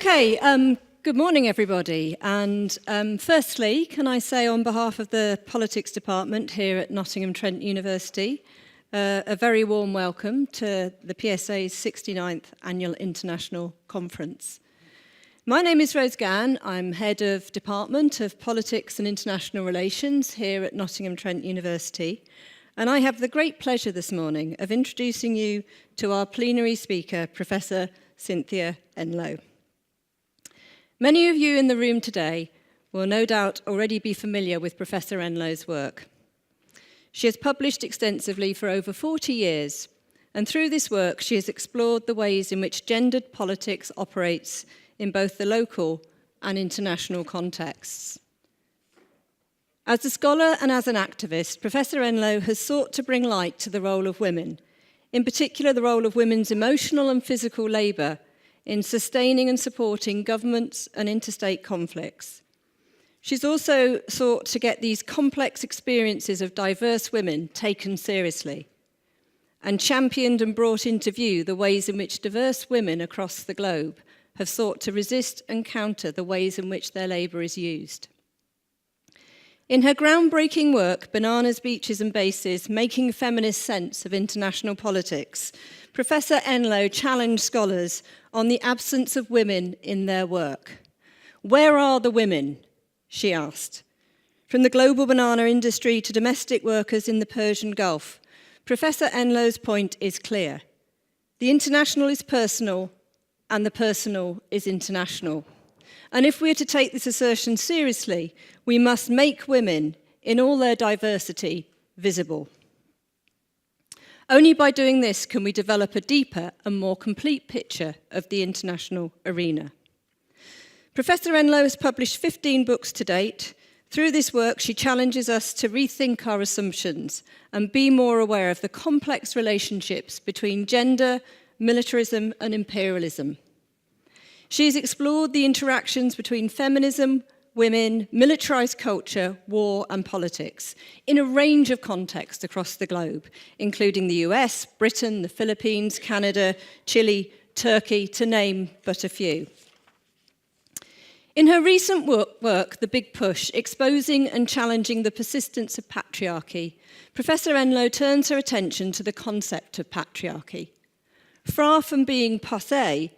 Okay, good morning, everybody. And firstly, can I say on behalf of the Politics Department here at Nottingham Trent University, a very warm welcome to the PSA's 69th Annual International Conference. My name is Rose Gann. I'm Head of Department of Politics and International Relations here at Nottingham Trent University. And I have the great pleasure this morning of introducing you to our plenary speaker, Professor Cynthia Enloe. Many of you in the room today will no doubt already be familiar with Professor Enloe's work. She has published extensively for over 40 years, and through this work she has explored the ways in which gendered politics operates in both the local and international contexts. As a scholar and as an activist, Professor Enloe has sought to bring light to the role of women, in particular the role of women's emotional and physical labour in sustaining and supporting governments and interstate conflicts. She's also sought to get these complex experiences of diverse women taken seriously and championed and brought into view the ways in which diverse women across the globe have sought to resist and counter the ways in which their labour is used. In her groundbreaking work, Bananas, Beaches and Bases, Making Feminist Sense of International Politics, Professor Enloe challenged scholars on the absence of women in their work. Where are the women? She asked. From the global banana industry to domestic workers in the Persian Gulf, Professor Enloe's point is clear. The international is personal, and the personal is international. And if we're to take this assertion seriously, we must make women, in all their diversity, visible. Only by doing this can we develop a deeper and more complete picture of the international arena. Professor Enloe has published 15 books to date. Through this work, she challenges us to rethink our assumptions and be more aware of the complex relationships between gender, militarism, and imperialism. She has explored the interactions between feminism, women, militarized culture, war, and politics in a range of contexts across the globe, including the US, Britain, the Philippines, Canada, Chile, Turkey, to name but a few. In her recent work, The Big Push, Exposing and Challenging the Persistence of Patriarchy, Professor Enloe turns her attention to the concept of patriarchy. Far from being passé,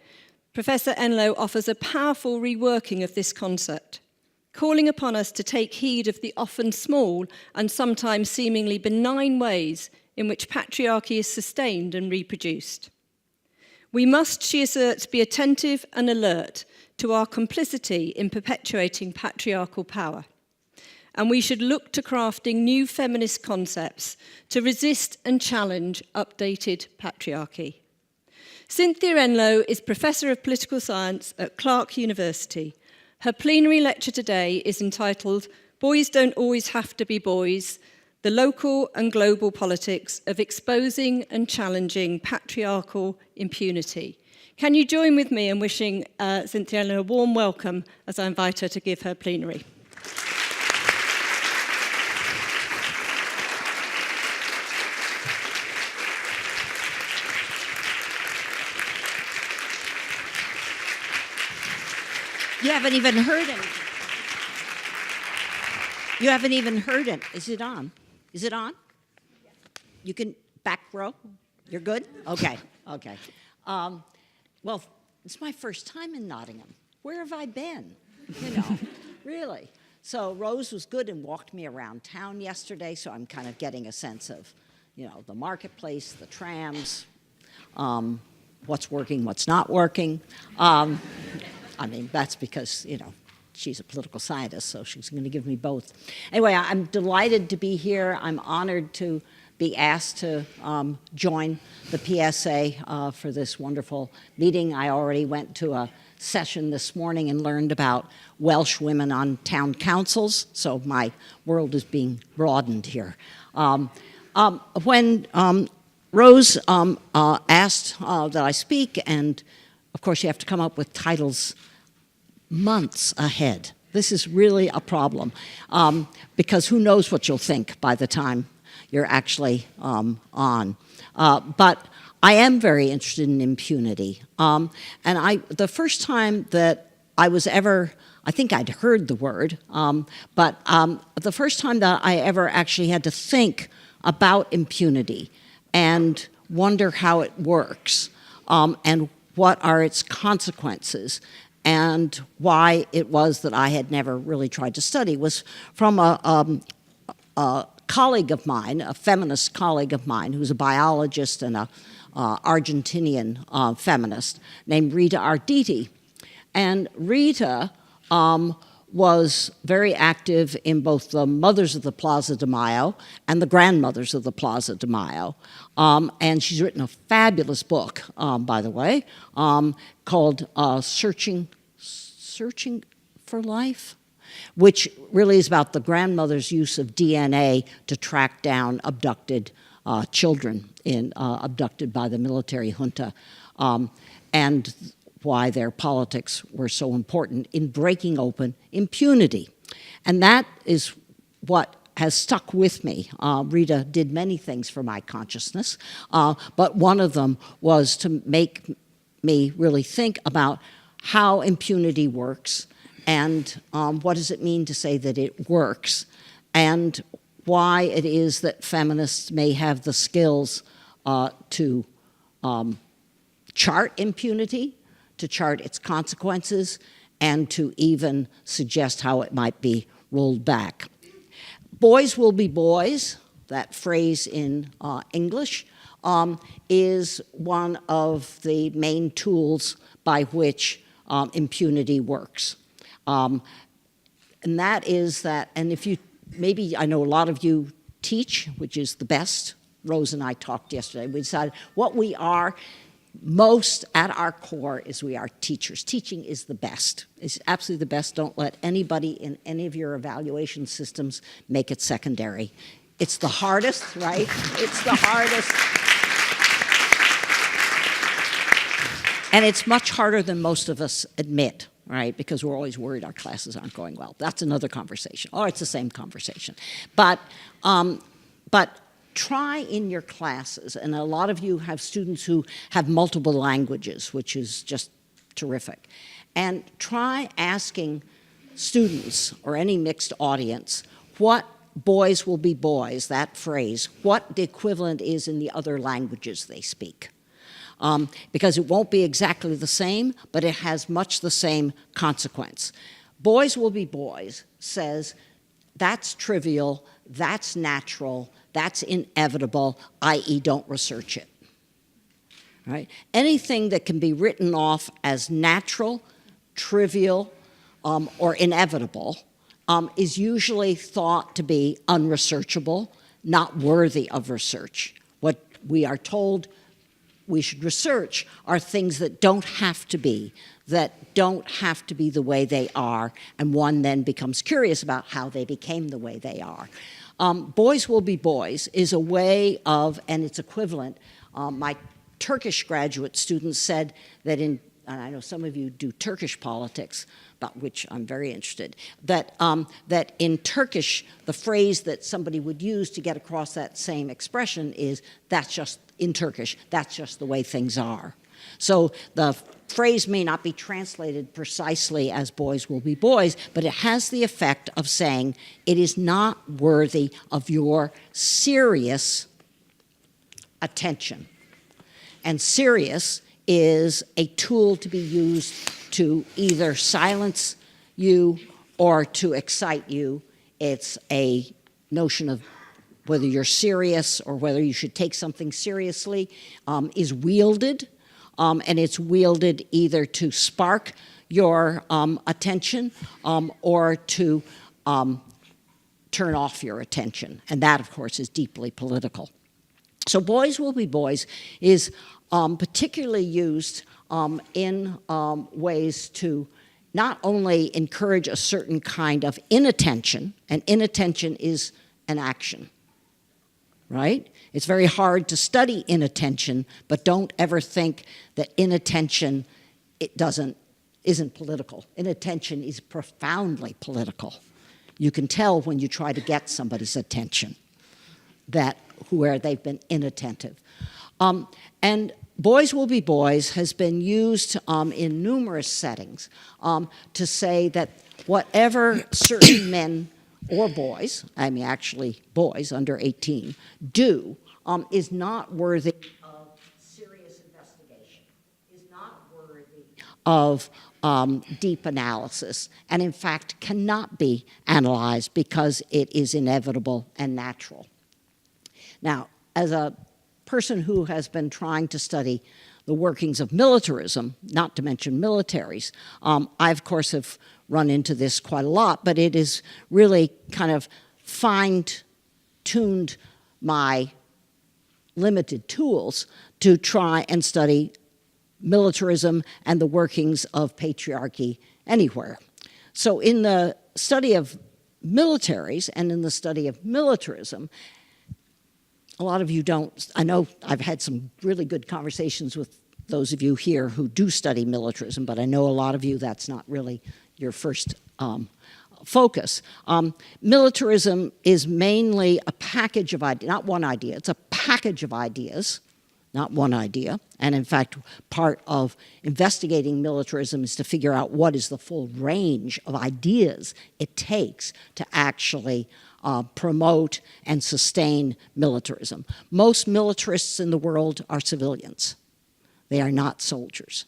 Professor Enloe offers a powerful reworking of this concept, calling upon us to take heed of the often small and sometimes seemingly benign ways in which patriarchy is sustained and reproduced. We must, she asserts, be attentive and alert to our complicity in perpetuating patriarchal power. And we should look to crafting new feminist concepts to resist and challenge updated patriarchy. Cynthia Enloe is Professor of Political Science at Clark University. Her plenary lecture today is entitled Boys Don't Always Have to Be Boys, the Local and Global Politics of Exposing and Challenging Patriarchal Impunity. Can you join with me in wishing Cynthia Enloe a warm welcome as I invite her to give her plenary? You haven't even heard it. You haven't even heard it. Is it on? Is it on? You can back row? You're good? Okay, okay. Well, it's my first time in Nottingham. Where have I been? You know, really. So Rose was good and walked me around town yesterday, so I'm kind of getting a sense of, you know, the marketplace, the trams, what's working, what's not working. I mean, that's because, you know, she's a political scientist, so she's going to give me both. Anyway, I'm delighted to be here. I'm honored to be asked to join the PSA for this wonderful meeting. I already went to a session this morning and learned about Welsh women on town councils, so my world is being broadened here. When Rose asked that I speak, and of course you have to come up with titles months ahead. This is really a problem because who knows what you'll think by the time you're actually on. But I am very interested in impunity. And the first time that I was ever, I think I'd heard the word, but the first time that I ever actually had to think about impunity and wonder how it works and what are its consequences and why it was that I had never really tried to study was from a colleague of mine, a feminist colleague of mine, who's a biologist and a Argentinian feminist named Rita Arditi. And Rita was very active in both the Mothers of the Plaza de Mayo and the Grandmothers of the Plaza de Mayo. And she's written a fabulous book, by the way, called Searching for Life, which really is about the grandmother's use of DNA to track down abducted children abducted by the military junta, and why their politics were so important in breaking open impunity. And that is what has stuck with me. Rita did many things for my consciousness, but one of them was to make me really think about how impunity works and what does it mean to say that it works, and why it is that feminists may have the skills to chart impunity, to chart its consequences, and to even suggest how it might be rolled back. Boys will be boys, that phrase in English, is one of the main tools by which impunity works. And that is that, and if you, maybe I know a lot of you teach, which is the best. Rose and I talked yesterday. We decided what we are most at our core is we are teachers. Teaching is the best. It's absolutely the best. Don't let anybody in any of your evaluation systems make it secondary. It's the hardest, right? It's the hardest. And it's much harder than most of us admit, right? Because we're always worried our classes aren't going well. That's another conversation. Or it's the same conversation. But try in your classes, and a lot of you have students who have multiple languages, which is just terrific. And try asking students or any mixed audience what boys will be boys, that phrase, what the equivalent is in the other languages they speak. Because it won't be exactly the same, but it has much the same consequence. Boys will be boys says, that's trivial, that's natural, that's inevitable, i.e. don't research it. Right? Anything that can be written off as natural, trivial, or inevitable is usually thought to be unresearchable, not worthy of research. What we are told we should research are things that don't have to be the way they are, and one then becomes curious about how they became the way they are. Boys will be boys is a way of, and its equivalent, my Turkish graduate students said that and I know some of you do Turkish politics, about which I'm very interested, that in Turkish, the phrase that somebody would use to get across that same expression is, that's just, in Turkish, that's just the way things are. So the phrase may not be translated precisely as boys will be boys, but it has the effect of saying it is not worthy of your serious attention. And serious is a tool to be used to either silence you or to excite you. It's a notion of whether you're serious or whether you should take something seriously is wielded. And it's wielded either to spark your attention or to turn off your attention. And that, of course, is deeply political. So boys will be boys is particularly used in ways to not only encourage a certain kind of inattention, and inattention is an action, right? It's very hard to study inattention, but don't ever think that inattention isn't political. Inattention is profoundly political. You can tell when you try to get somebody's attention where they've been inattentive. And boys will be boys has been used in numerous settings to say that whatever certain men or boys, I mean actually boys under 18, do is not worthy of serious investigation, is not worthy of deep analysis, and in fact cannot be analyzed because it is inevitable and natural. Now, as a person who has been trying to study the workings of militarism, not to mention militaries, I, of course, have run into this quite a lot, but it is really kind of fine-tuned my limited tools to try and study militarism and the workings of patriarchy anywhere. So in the study of militaries and in the study of militarism, a lot of you don't, I know I've had some really good conversations with those of you here who do study militarism, but I know a lot of you that's not really your first focus. Militarism is mainly a package of ideas, not one idea, it's a package of ideas, not one idea. And in fact, part of investigating militarism is to figure out what is the full range of ideas it takes to actually promote and sustain militarism. Most militarists in the world are civilians. They are not soldiers.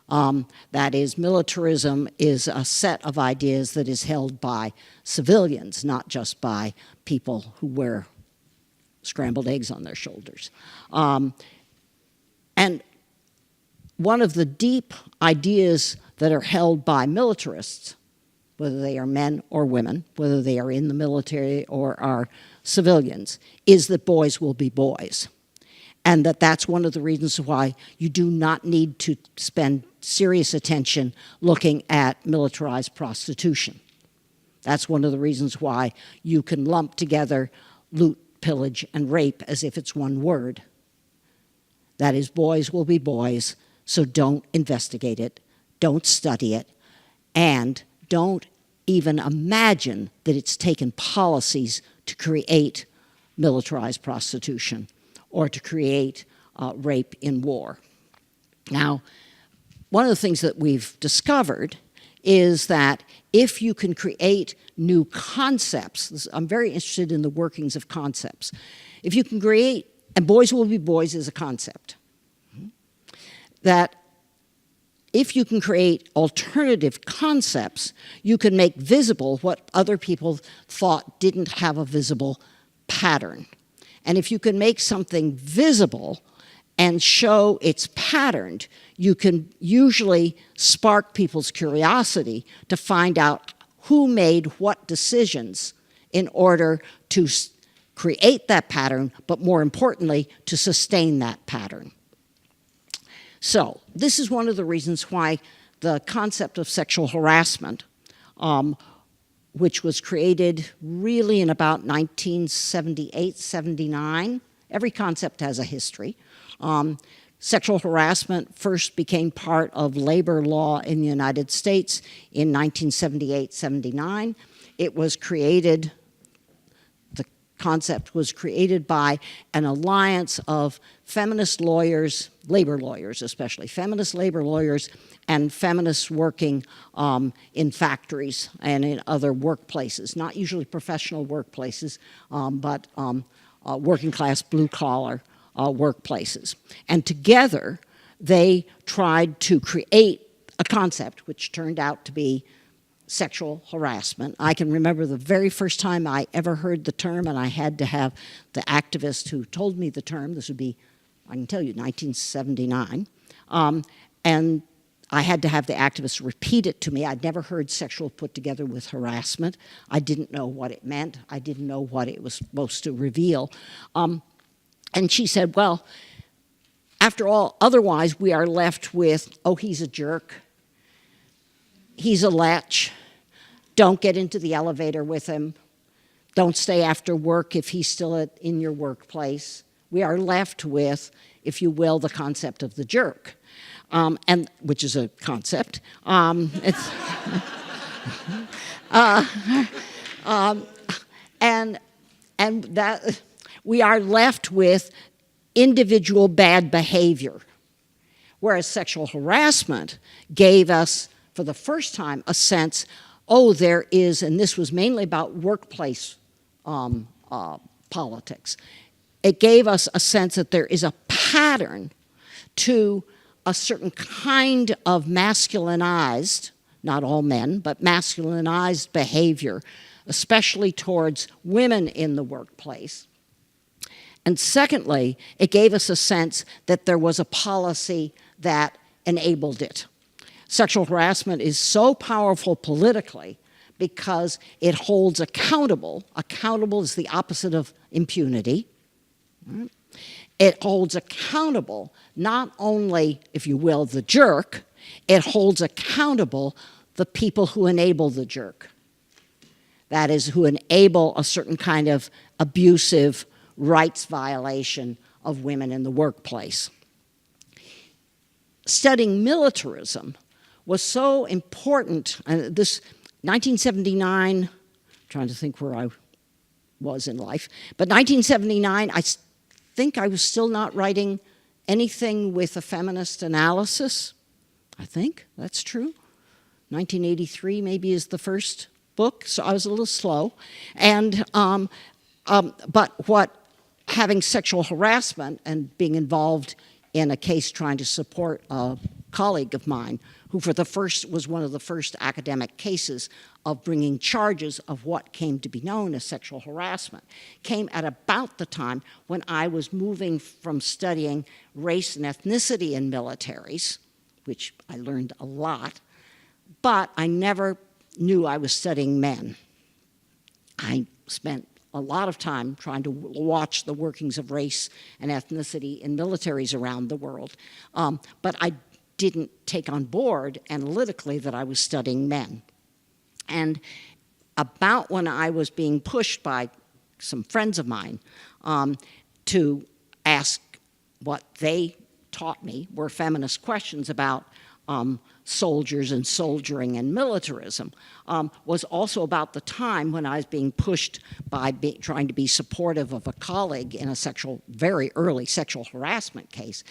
That is, militarism is a set of ideas that is held by civilians, not just by people who wear scrambled eggs on their shoulders. And one of the deep ideas that are held by militarists, whether they are men or women, whether they are in the military or are civilians, is that boys will be boys. And that's one of the reasons why you do not need to spend serious attention looking at militarized prostitution. That's one of the reasons why you can lump together loot, pillage, and rape as if it's one word. That is, boys will be boys, so don't investigate it, don't study it, and don't even imagine that it's taken policies to create militarized prostitution or to create rape in war. Now, one of the things that we've discovered is that if you can create new concepts, I'm very interested in the workings of concepts. If you can create, and boys will be boys is a concept, that if you can create alternative concepts, you can make visible what other people thought didn't have a visible pattern. And if you can make something visible and show it's patterned, you can usually spark people's curiosity to find out who made what decisions in order to create that pattern, but more importantly, to sustain that pattern. So this is one of the reasons why the concept of sexual harassment, which was created really in about 1978, 79, every concept has a history. Sexual harassment first became part of labor law in the United States in 1978, 79. It was created, the concept was created by an alliance of feminist lawyers, labor lawyers especially, feminist labor lawyers and feminists working in factories and in other workplaces, not usually professional workplaces, but working class, blue collar workplaces. And together they tried to create a concept which turned out to be sexual harassment. I can remember the very first time I ever heard the term, and I had to have the activist who told me the term, this would be, I can tell you, 1979, and I had to have the activist repeat it to me. I'd never heard sexual put together with harassment. I didn't know what it meant. I didn't know what it was supposed to reveal. And she said, well, after all, otherwise we are left with, oh, he's a jerk. He's a lech. Don't get into the elevator with him. Don't stay after work if he's still in your workplace. We are left with, if you will, the concept of the jerk, and which is a concept. It's and that we are left with individual bad behavior, whereas sexual harassment gave us, for the first time, a sense, oh, there is, and this was mainly about workplace politics. It gave us a sense that there is a pattern to a certain kind of masculinized, not all men, but masculinized behavior, especially towards women in the workplace. And secondly, it gave us a sense that there was a policy that enabled it. Sexual harassment is so powerful politically because it holds accountable. Accountable is the opposite of impunity. It holds accountable not only, if you will, the jerk, it holds accountable the people who enable the jerk. That is, who enable a certain kind of abusive rights violation of women in the workplace. Studying militarism was so important, and this 1979, I'm trying to think where I was in life, but 1979, I think I was still not writing anything with a feminist analysis. I think that's true. 1983 maybe is the first book, so I was a little slow. And, but what having sexual harassment and being involved in a case trying to support a colleague of mine who was one of the first academic cases of bringing charges of what came to be known as sexual harassment, came at about the time when I was moving from studying race and ethnicity in militaries, which I learned a lot, but I never knew I was studying men. I spent a lot of time trying to watch the workings of race and ethnicity in militaries around the world, but I didn't take on board analytically that I was studying men. And about when I was being pushed by some friends of mine to ask what they taught me were feminist questions about soldiers and soldiering and militarism, was also about the time when I was being pushed by trying to be supportive of a colleague in a very early sexual harassment case.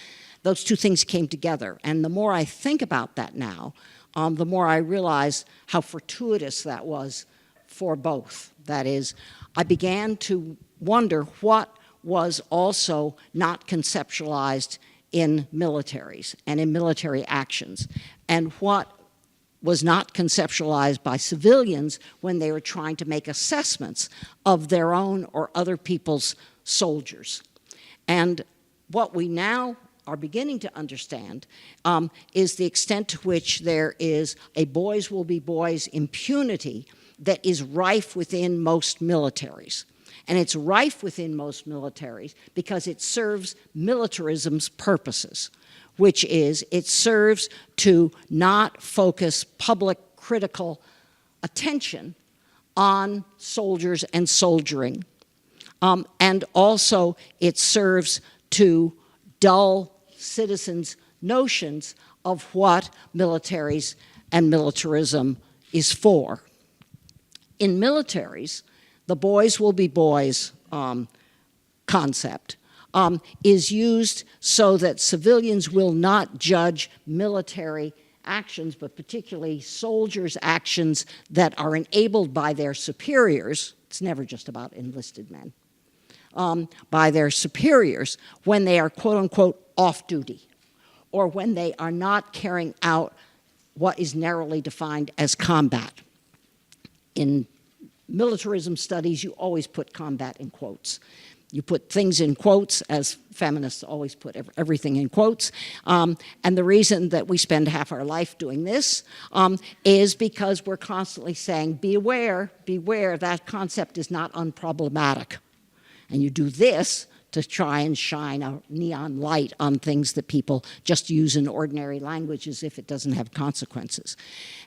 Those two things came together. And the more I think about that now, the more I realize how fortuitous that was for both. That is, I began to wonder what was also not conceptualized in militaries and in military actions, and what was not conceptualized by civilians when they were trying to make assessments of their own or other people's soldiers. And what we now are beginning to understand is the extent to which there is a boys will be boys impunity that is rife within most militaries. And it's rife within most militaries because it serves militarism's purposes, which is it serves to not focus public critical attention on soldiers and soldiering. And also it serves to dull citizens' notions of what militaries and militarism is for. In militaries, the boys will be boys concept is used so that civilians will not judge military actions, but particularly soldiers' actions that are enabled by their superiors. It's never just about enlisted men. By their superiors when they are quote-unquote off-duty or when they are not carrying out what is narrowly defined as combat. In militarism studies, you always put combat in quotes. You put things in quotes, as feminists always put everything in quotes. And the reason that we spend half our life doing this is because we're constantly saying, beware, beware, that concept is not unproblematic. And you do this to try and shine a neon light on things that people just use in ordinary language as if it doesn't have consequences.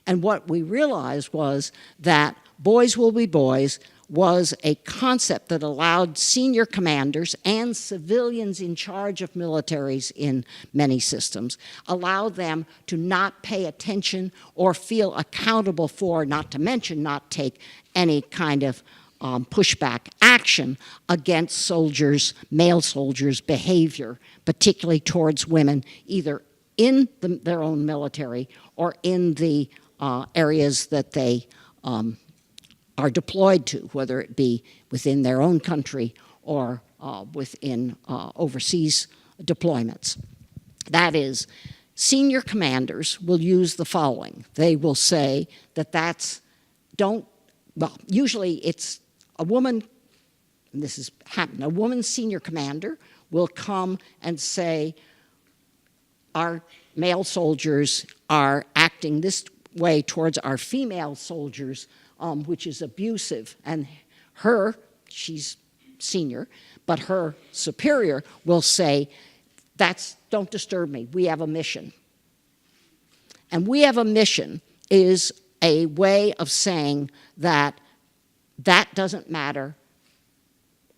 And what we realized was that boys will be boys was a concept that allowed senior commanders and civilians in charge of militaries in many systems, allowed them to not pay attention or feel accountable for, not to mention not take any kind of pushback action against soldiers, male soldiers' behavior, particularly towards women, either in their own military or in the areas that they are deployed to, whether it be within their own country or within overseas deployments. That is, senior commanders will use the following. They will say that usually it's a woman, and this has happened, a woman senior commander will come and say, our male soldiers are acting this way towards our female soldiers, which is abusive. And she's senior, but her superior will say, don't disturb me, we have a mission. And we have a mission is a way of saying that doesn't matter,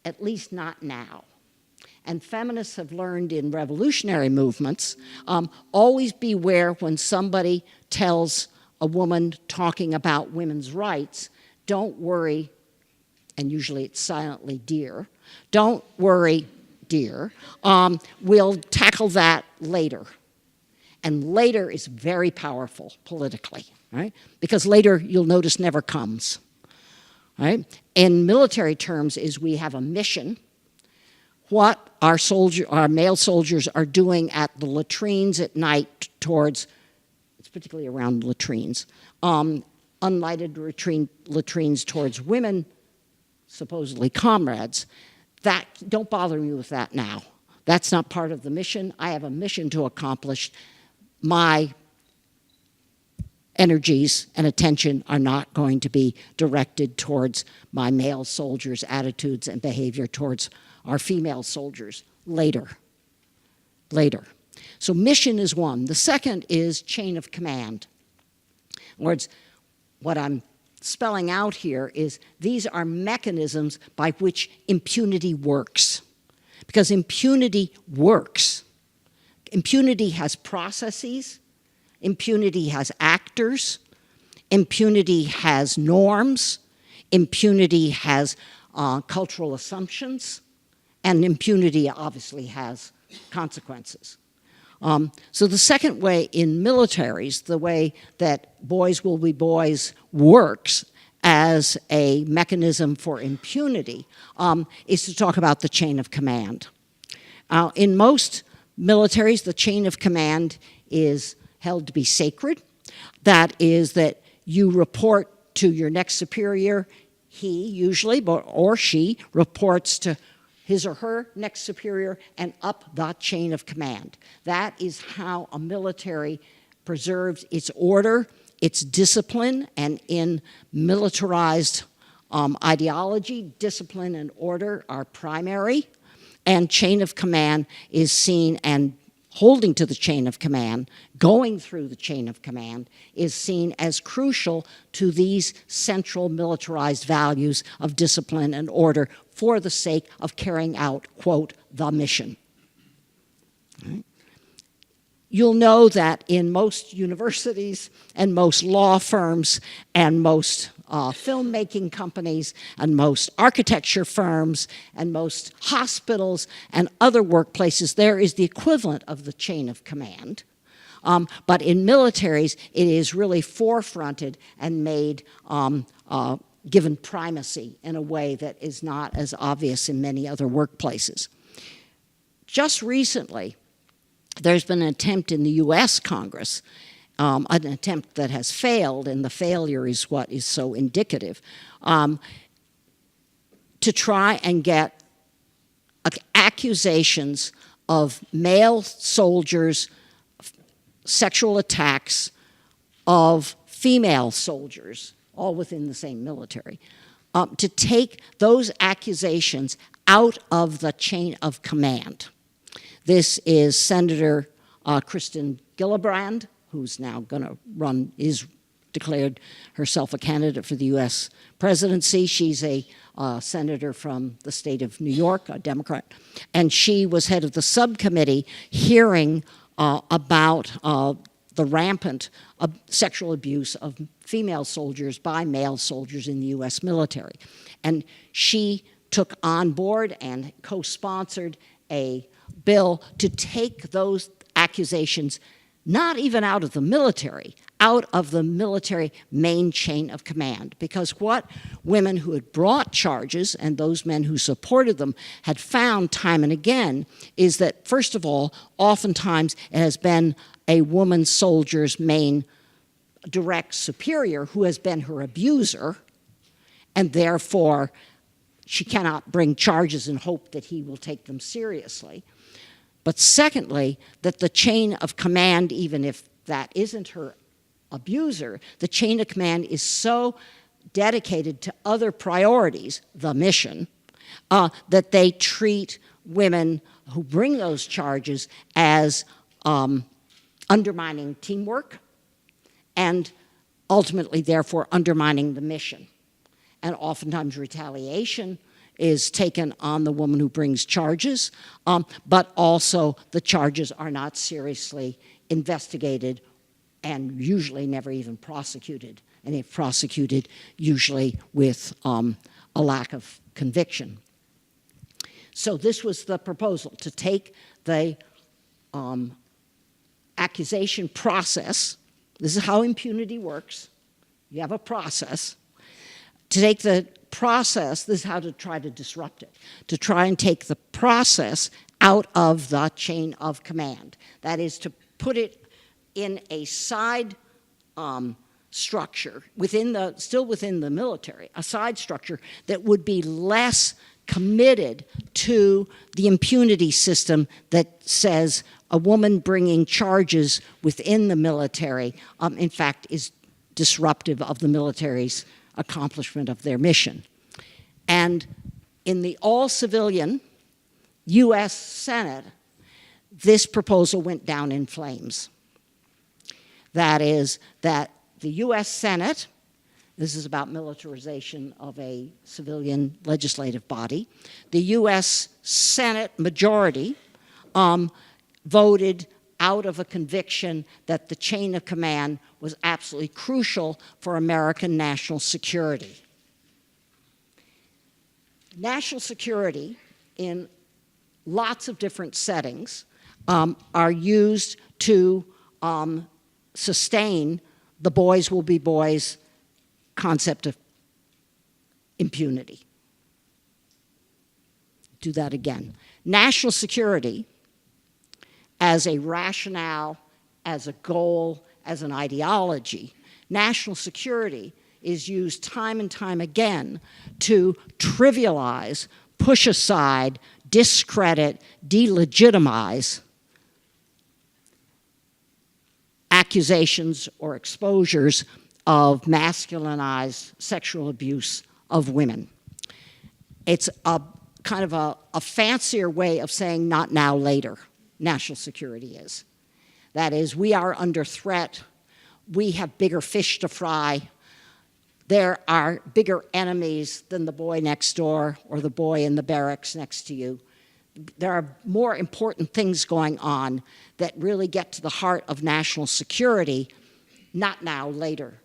at least not now. And feminists have learned in revolutionary movements, always beware when somebody tells a woman talking about women's rights, don't worry, and usually it's silently, dear, don't worry, dear, we'll tackle that later. And later is very powerful politically, right? Because later, you'll notice, never comes, right? In military terms is we have a mission. What our male soldiers are doing at the latrines at night towards, it's particularly around latrines, unlighted latrines towards women, supposedly comrades, don't bother me with that now. That's not part of the mission. I have a mission to accomplish. My energies and attention are not going to be directed towards my male soldiers' attitudes and behavior towards our female soldiers later. So mission is one. The second is chain of command. In other words, what I'm spelling out here is these are mechanisms by which impunity works. Because impunity works. Impunity has processes. Impunity has actors. Impunity has norms. Impunity has cultural assumptions. And impunity obviously has consequences. So the second way in militaries, the way that boys will be boys works as a mechanism for impunity is to talk about the chain of command. In most militaries, the chain of command is held to be sacred. That is that you report to your next superior. He usually, or she, reports to his or her next superior and up that chain of command. That is how a military preserves its order, its discipline, and in militarized ideology, discipline and order are primary, and chain of command is seen, and holding to the chain of command, going through the chain of command, is seen as crucial to these central militarized values of discipline and order for the sake of carrying out, quote, the mission. Right? You'll know that in most universities and most law firms and most filmmaking companies and most architecture firms and most hospitals and other workplaces, there is the equivalent of the chain of command. But in militaries, it is really forefronted and made, given primacy in a way that is not as obvious in many other workplaces. Just recently, there's been an attempt in the US Congress, an attempt that has failed, and the failure is what is so indicative, to try and get accusations of male soldiers' sexual attacks of female soldiers, all within the same military, to take those accusations out of the chain of command. This is Senator Kristen Gillibrand, who's now going to run, is declared herself a candidate for the U.S. presidency. She's a senator from the state of New York, a Democrat, and she was head of the subcommittee hearing about the rampant sexual abuse of female soldiers by male soldiers in the U.S. military. And she took on board and co-sponsored a bill to take those accusations not even out of the military main chain of command. Because what women who had brought charges and those men who supported them had found time and again is that, first of all, oftentimes it has been a woman soldier's main direct superior who has been her abuser, and therefore she cannot bring charges and hope that he will take them seriously. But secondly, that the chain of command, even if that isn't her abuser, the chain of command is so dedicated to other priorities, the mission, that they treat women who bring those charges as undermining teamwork and ultimately, therefore, undermining the mission. And oftentimes retaliation is taken on the woman who brings charges, but also the charges are not seriously investigated and usually never even prosecuted. And if prosecuted, usually with a lack of conviction. So this was the proposal, to take the accusation process. This is how impunity works. You have a process. To take the process, this is how to try to disrupt it, to try and take the process out of the chain of command. That is, to put it in a side structure, still within the military, a side structure that would be less committed to the impunity system that says a woman bringing charges within the military, in fact, is disruptive of the military's accomplishment of their mission. And in the all-civilian U.S. Senate, this proposal went down in flames. That is, that the U.S. Senate, this is about militarization of a civilian legislative body, the U.S. Senate majority voted out of a conviction that the chain of command was absolutely crucial for American national security. National security in lots of different settings are used to sustain the boys will be boys concept of impunity. Do that again. National security as a rationale, as a goal, as an ideology, national security is used time and time again to trivialize, push aside, discredit, delegitimize accusations or exposures of masculinized sexual abuse of women. It's a kind of a fancier way of saying not now, later. National security is. That is, we are under threat. We have bigger fish to fry. There are bigger enemies than the boy next door or the boy in the barracks next to you. There are more important things going on that really get to the heart of national security, not now, later,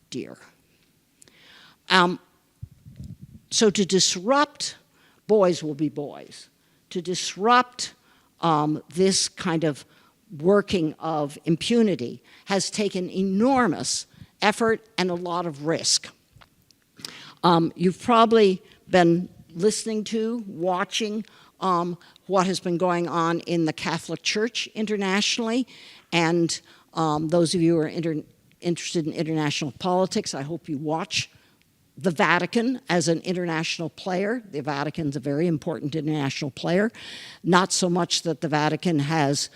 dear. So to disrupt boys will be boys, to disrupt this kind of working of impunity has taken enormous effort and a lot of risk. You've probably been listening to, watching what has been going on in the Catholic Church internationally, and those of you who are interested in international politics, I hope you watch the Vatican as an international player. The Vatican's a very important international player. Not so much that the Vatican has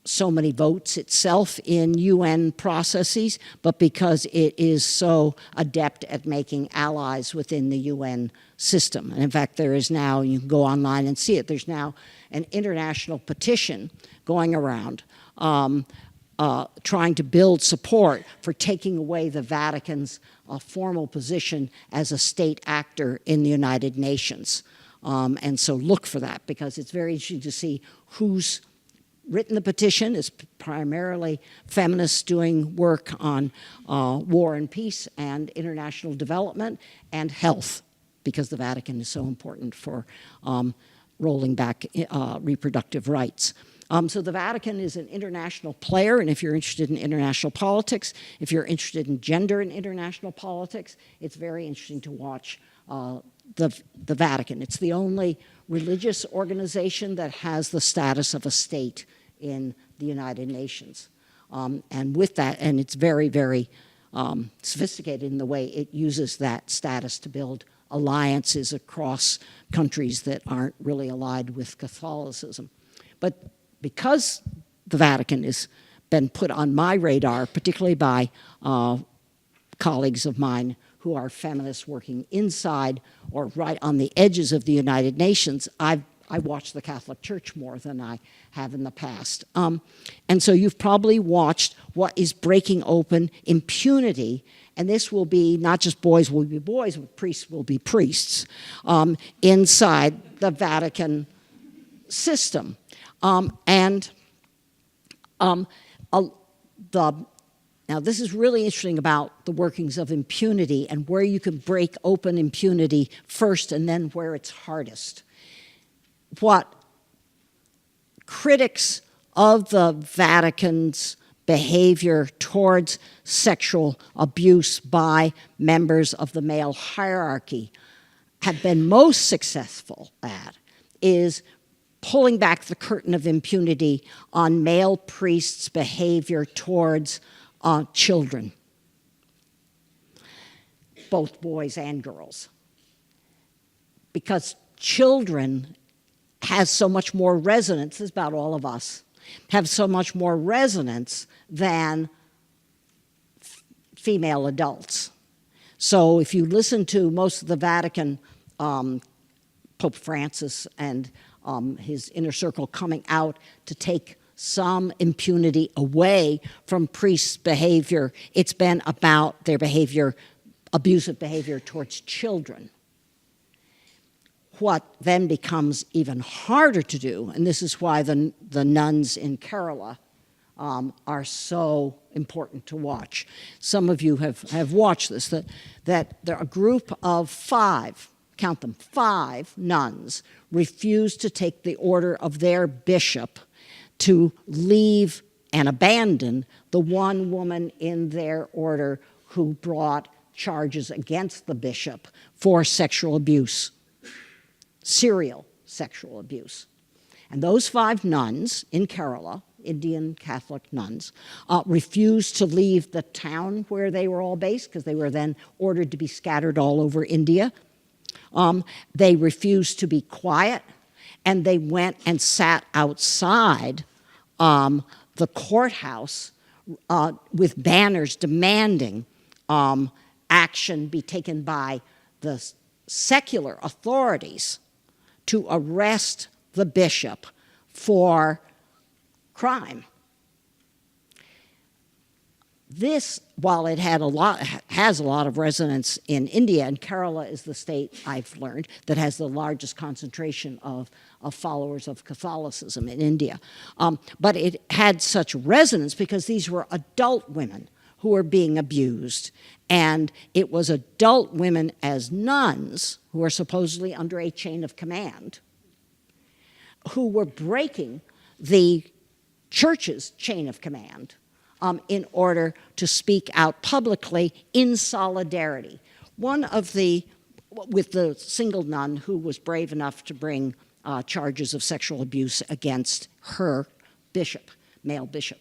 so many votes itself in UN processes, but because it is so adept at making allies within the UN system. And in fact, there is now, you can go online and see it, there's now an international petition going around trying to build support for taking away the Vatican's formal position as a state actor in the United Nations. And so look for that, because it's very interesting to see who's written the petition is primarily feminists doing work on war and peace and international development and health, because the Vatican is so important for rolling back reproductive rights. So the Vatican is an international player, and if you're interested in international politics, if you're interested in gender in international politics, it's very interesting to watch the Vatican. It's the only religious organization that has the status of a state in the United Nations. And with that, and it's very, very sophisticated in the way it uses that status to build alliances across countries that aren't really allied with Catholicism. But because the Vatican has been put on my radar, particularly by colleagues of mine who are feminists working inside or right on the edges of the United Nations, I watch the Catholic Church more than I have in the past. And so you've probably watched what is breaking open impunity, and this will be not just boys will be boys, but priests will be priests inside the Vatican system. Now, this is really interesting about the workings of impunity and where you can break open impunity first and then where it's hardest. What critics of the Vatican's behavior towards sexual abuse by members of the male hierarchy have been most successful at is pulling back the curtain of impunity on male priests' behavior towards children, both boys and girls, because children has so much more resonance, as about all of us, have so much more resonance than female adults. So if you listen to most of the Vatican, Pope Francis and his inner circle coming out to take some impunity away from priests' behavior, it's been about their behavior, abusive behavior towards children. What then becomes even harder to do, and this is why the nuns in Kerala are so important to watch. Some of you have watched this, that there are a group of 5, count them, 5 nuns refused to take the order of their bishop to leave and abandon the one woman in their order who brought charges against the bishop for sexual abuse, serial sexual abuse. And those 5 nuns in Kerala, Indian Catholic nuns, refused to leave the town where they were all based, because they were then ordered to be scattered all over India. They refused to be quiet, and they went and sat outside the courthouse with banners demanding action be taken by the secular authorities to arrest the bishop for crime. This, while it has a lot of resonance in India, and Kerala is the state, I've learned, that has the largest concentration of followers of Catholicism in India. But it had such resonance because these were adult women who were being abused. And it was adult women as nuns, who are supposedly under a chain of command, who were breaking the church's chain of command in order to speak out publicly in solidarity. With the single nun who was brave enough to bring charges of sexual abuse against her bishop, male bishop.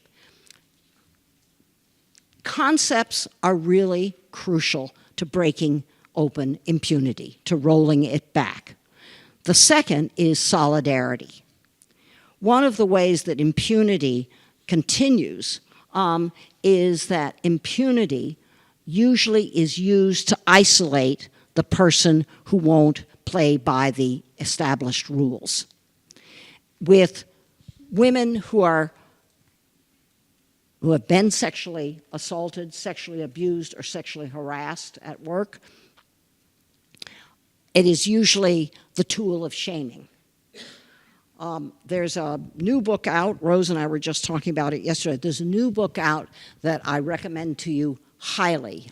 Concepts are really crucial to breaking open impunity, to rolling it back. The second is solidarity. One of the ways that impunity continues is that impunity usually is used to isolate the person who won't play by the established rules. With women who have been sexually assaulted, sexually abused, or sexually harassed at work, it is usually the tool of shaming. There's a new book out. Rose and I were just talking about it yesterday. There's a new book out that I recommend to you highly.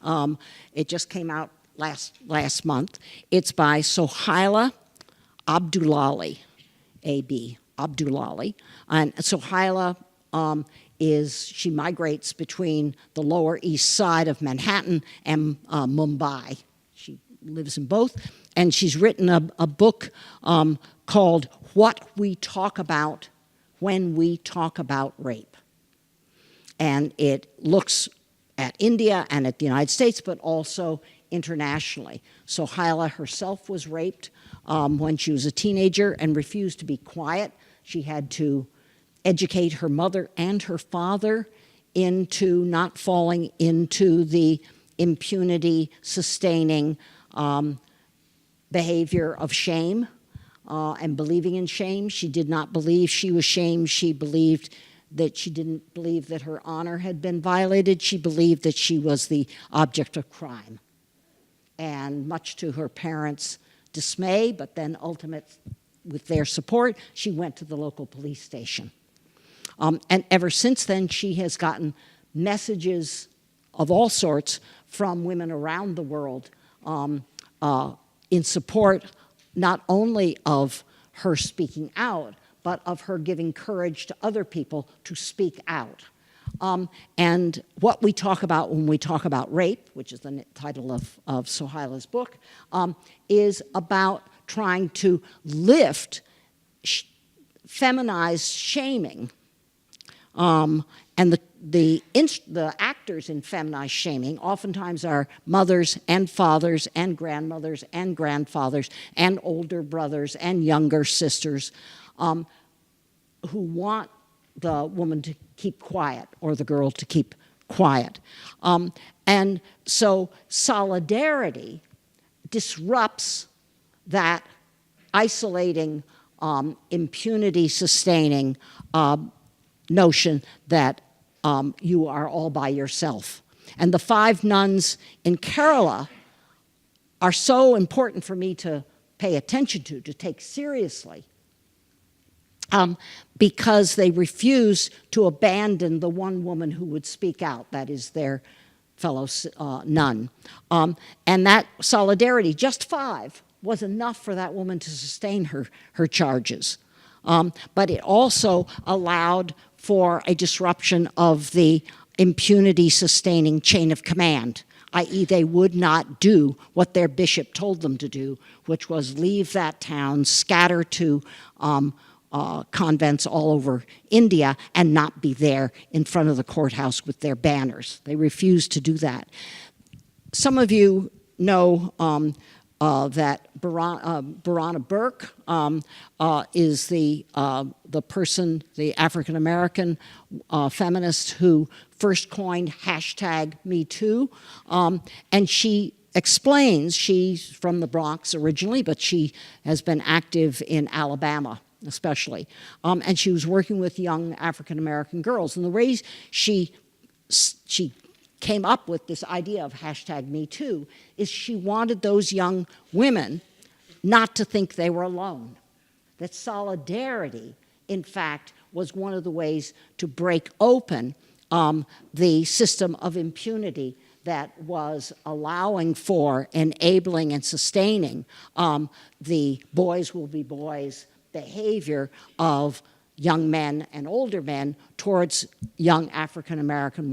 It just came out last month. It's by Sohila Abdul Ali, A.B. Abdul Ali. And Sohila she migrates between the Lower East Side of Manhattan and Mumbai. She lives in both. And she's written a book called What We Talk About When We Talk About Rape. And it looks at India and at the United States, but also internationally. Sohila herself was raped when she was a teenager and refused to be quiet. She had to educate her mother and her father into not falling into the impunity-sustaining behavior of shame and believing in shame. She did not believe she was shamed. She believed that she didn't believe that her honor had been violated. She believed that she was the object of crime. And much to her parents' dismay, but then with their support, she went to the local police station. And ever since then, she has gotten messages of all sorts from women around the world in support not only of her speaking out, but of her giving courage to other people to speak out. And what we talk about when we talk about rape, which is the title of Sohila's book, is about trying to lift feminized shaming. And the actors in feminized shaming oftentimes are mothers and fathers and grandmothers and grandfathers and older brothers and younger sisters who want the woman to keep quiet or the girl to keep quiet. And so solidarity disrupts that isolating, impunity-sustaining notion that you are all by yourself. And the 5 nuns in Kerala are so important for me to pay attention to take seriously, because they refuse to abandon the one woman who would speak out, that is their fellow nun. And that solidarity, just 5, was enough for that woman to sustain her charges. But it also allowed for a disruption of the impunity-sustaining chain of command, i.e. they would not do what their bishop told them to do, which was leave that town, scatter to convents all over India, and not be there in front of the courthouse with their banners. They refused to do that. Some of you know that Barana Burke is the person, the African-American feminist who first coined #MeToo, and she explains, she's from the Bronx originally, but she has been active in Alabama especially, and she was working with young African-American girls, and the way she came up with this idea of #MeToo is she wanted those young women not to think they were alone. That solidarity, in fact, was one of the ways to break open the system of impunity that was allowing for, enabling, and sustaining the boys will be boys behavior of young men and older men towards young African-American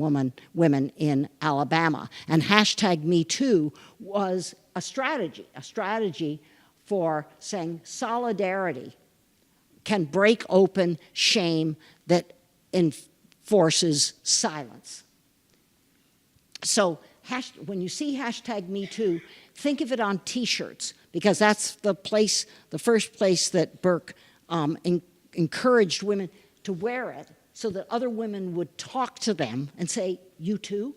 women in Alabama. And #MeToo was a strategy for saying solidarity can break open shame that enforces silence. So when you see #MeToo, think of it on T-shirts, because that's the first place that Burke encouraged women to wear it so that other women would talk to them and say, you too?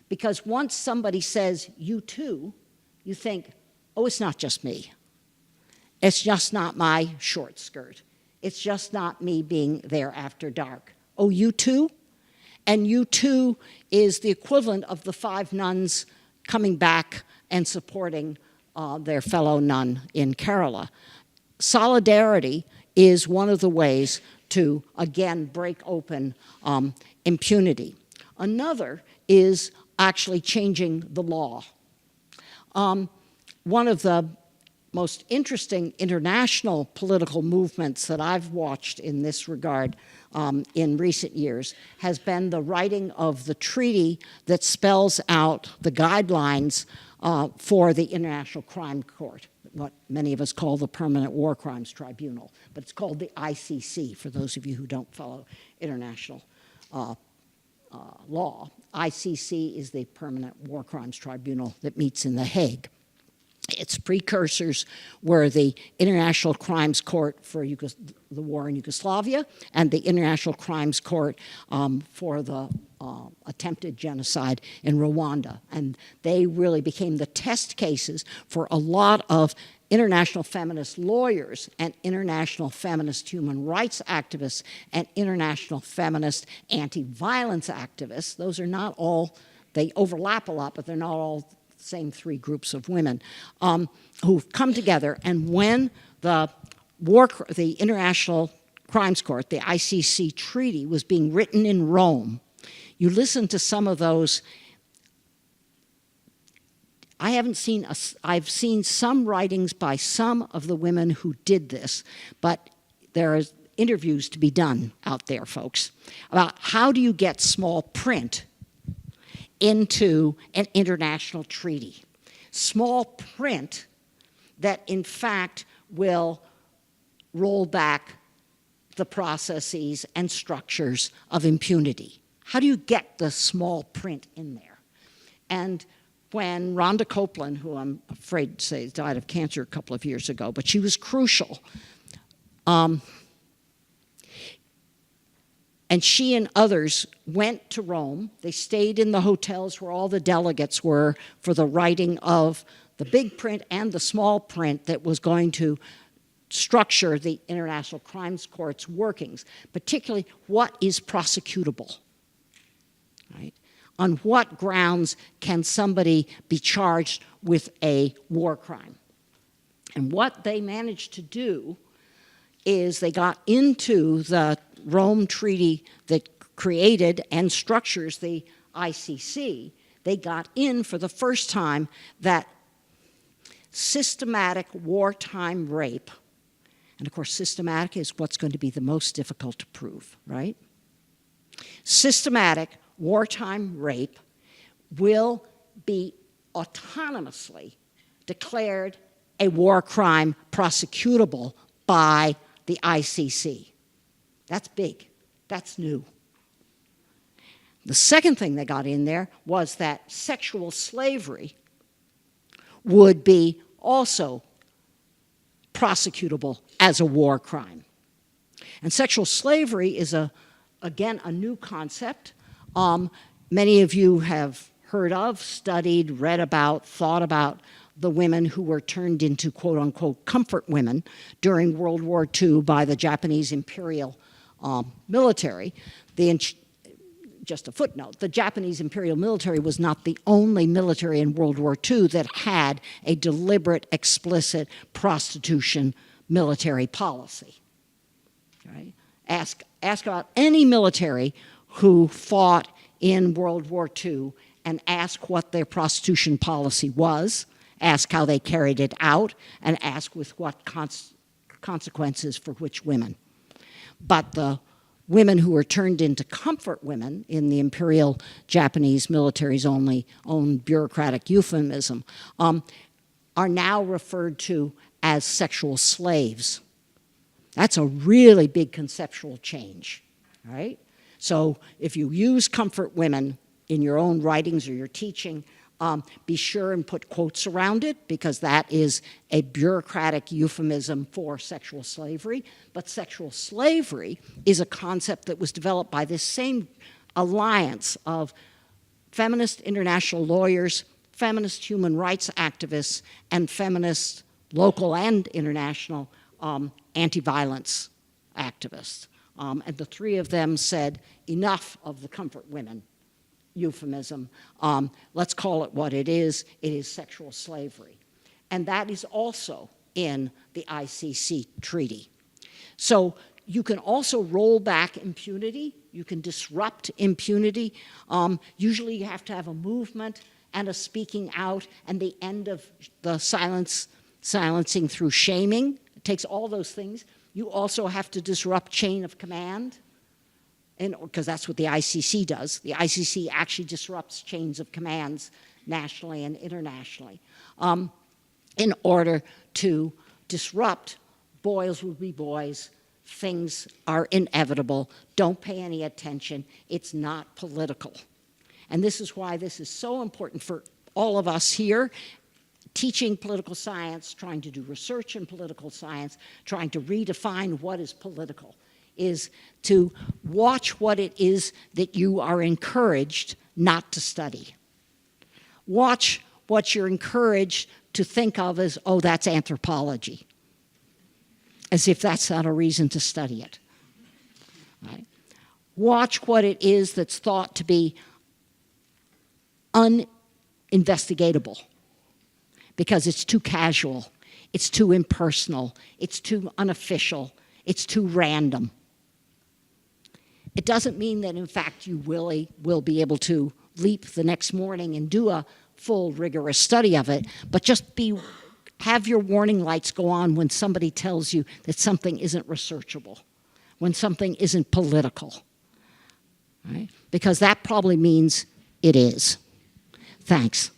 Because once somebody says, you too, you think, oh, it's not just me. It's just not my short skirt. It's just not me being there after dark. Oh, you too? And you too is the equivalent of the 5 nuns coming back and supporting their fellow nun in Kerala. Solidarity is one of the ways to, again, break open impunity. Another is actually changing the law. One of the most interesting international political movements that I've watched in this regard in recent years has been the writing of the treaty that spells out the guidelines for the International Crime Court, what many of us call the Permanent War Crimes Tribunal, but it's called the ICC, for those of you who don't follow international law. ICC is the Permanent War Crimes Tribunal that meets in The Hague. Its precursors were the International Crimes Court for the war in Yugoslavia and the International Crimes Court for the attempted genocide in Rwanda. And they really became the test cases for a lot of international feminist lawyers and international feminist human rights activists and international feminist anti-violence activists. Those are not all, they overlap a lot, but they're not all same three groups of women who've come together. And when the International Crimes Court, the ICC treaty, was being written in Rome, you listen to some of those. I've seen some writings by some of the women who did this, but there are interviews to be done out there, folks, about how do you get small print into an international treaty. Small print that, in fact, will roll back the processes and structures of impunity. How do you get the small print in there? And when Rhonda Copeland, who I'm afraid to say died of cancer a couple of years ago, but she was crucial, and she and others went to Rome. They stayed in the hotels where all the delegates were for the writing of the big print and the small print that was going to structure the International Crimes Court's workings, particularly what is prosecutable, right? On what grounds can somebody be charged with a war crime? And what they managed to do is they got into the Rome Treaty that created and structures the ICC. They got in for the first time that systematic wartime rape, and of course systematic is what's going to be the most difficult to prove, right? Systematic wartime rape will be autonomously declared a war crime prosecutable by the ICC. That's big. That's new. The second thing they got in there was that sexual slavery would be also prosecutable as a war crime. And sexual slavery is, again, a new concept. Many of you have heard of, studied, read about, thought about the women who were turned into quote-unquote comfort women during World War II by the Japanese imperial military. Just a footnote, the Japanese imperial military was not the only military in World War II that had a deliberate, explicit prostitution military policy. Right? Ask about any military who fought in World War II and ask what their prostitution policy was, ask how they carried it out, and ask with what consequences for which women. But the women who were turned into comfort women in the imperial Japanese military's own bureaucratic euphemism are now referred to as sexual slaves. That's a really big conceptual change, right? So if you use comfort women in your own writings or your teaching, be sure and put quotes around it, because that is a bureaucratic euphemism for sexual slavery. But sexual slavery is a concept that was developed by this same alliance of feminist international lawyers, feminist human rights activists, and feminist local and international anti-violence activists. And the three of them said, enough of the comfort women euphemism. Let's call it what it is. It is sexual slavery. And that is also in the ICC treaty. So you can also roll back impunity. You can disrupt impunity. Usually you have to have a movement and a speaking out and the end of the silencing through shaming. It takes all those things. You also have to disrupt chain of command, because that's what the ICC does. The ICC actually disrupts chains of commands nationally and internationally in order to disrupt. Boys will be boys. Things are inevitable. Don't pay any attention. It's not political. And this is why this is so important for all of us here, teaching political science, trying to do research in political science, trying to redefine what is political, is to watch what it is that you are encouraged not to study. Watch what you're encouraged to think of as, oh, that's anthropology, as if that's not a reason to study it. Right? Watch what it is that's thought to be uninvestigatable, because it's too casual, it's too impersonal, it's too unofficial, it's too random. It doesn't mean that, in fact, you really will be able to leap the next morning and do a full, rigorous study of it, but just have your warning lights go on when somebody tells you that something isn't researchable, when something isn't political, right? Because that probably means it is. Thanks.